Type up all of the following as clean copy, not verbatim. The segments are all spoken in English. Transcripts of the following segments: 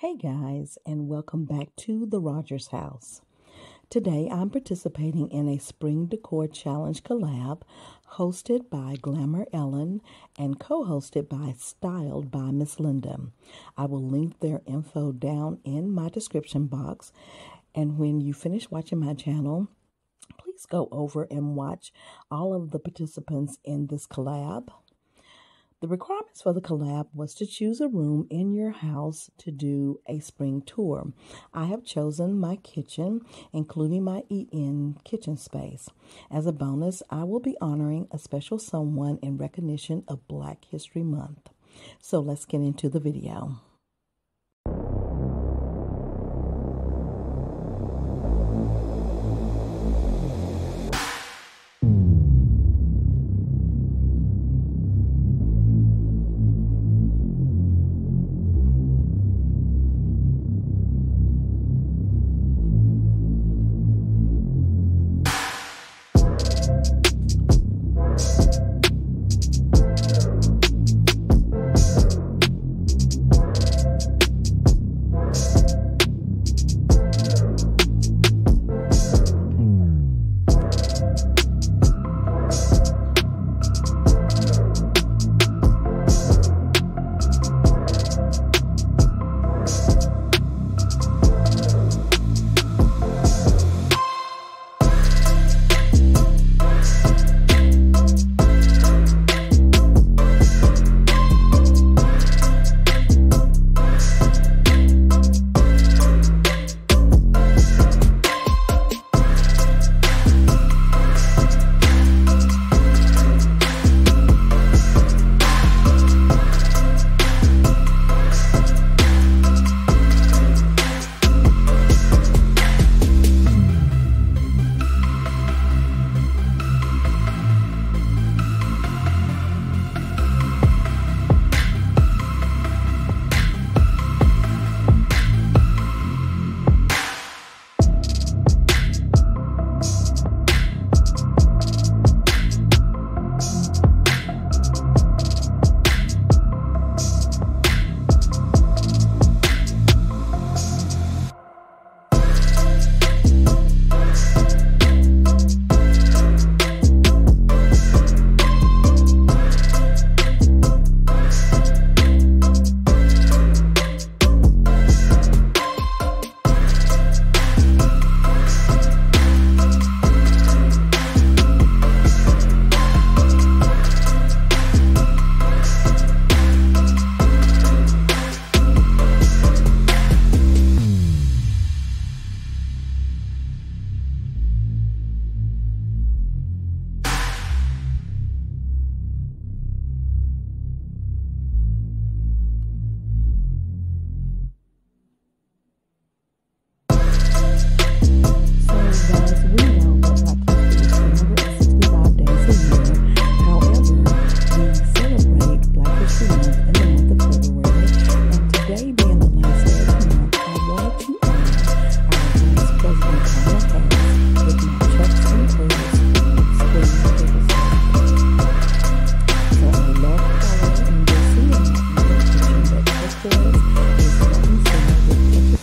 Hey guys, and welcome back to the Rodgers house. Today I'm participating in a spring decor challenge collab hosted by Glamour Ellen and co-hosted by Styled by Miss Linda. I will link their info down in my description box, and when you finish watching my channel, please go over and watch all of the participants in this collab. The requirements for the collab was to choose a room in your house to do a spring tour. I have chosen my kitchen, including my eat-in kitchen space. As a bonus, I will be honoring a special someone in recognition of Black History Month. So let's get into the video.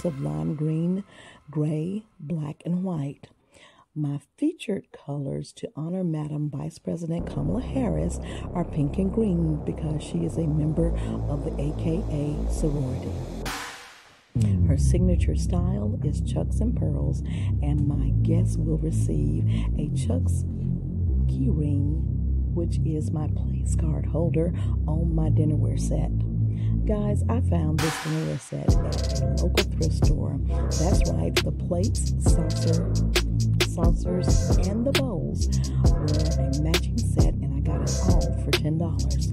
Of lime green, gray, black, and white. My featured colors to honor Madam Vice President Kamela Harris are pink and green because she is a member of the AKA Sorority. Her signature style is chucks and pearls, and my guests will receive a chucks keyring, which is my place card holder on my dinnerware set. Guys, I found this dinnerware set at a local thrift store. That's right, the plates, saucers, and the bowls were a matching set, and I got it all for $10.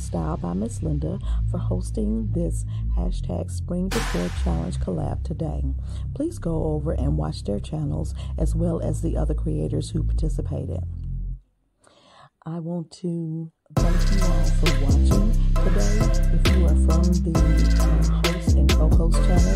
Style by Miss Linda for hosting this hashtag Spring Decor Challenge collab today. Please go over and watch their channels as well as the other creators who participated. I want to thank you all for watching today. If you are from the host and co-host channel,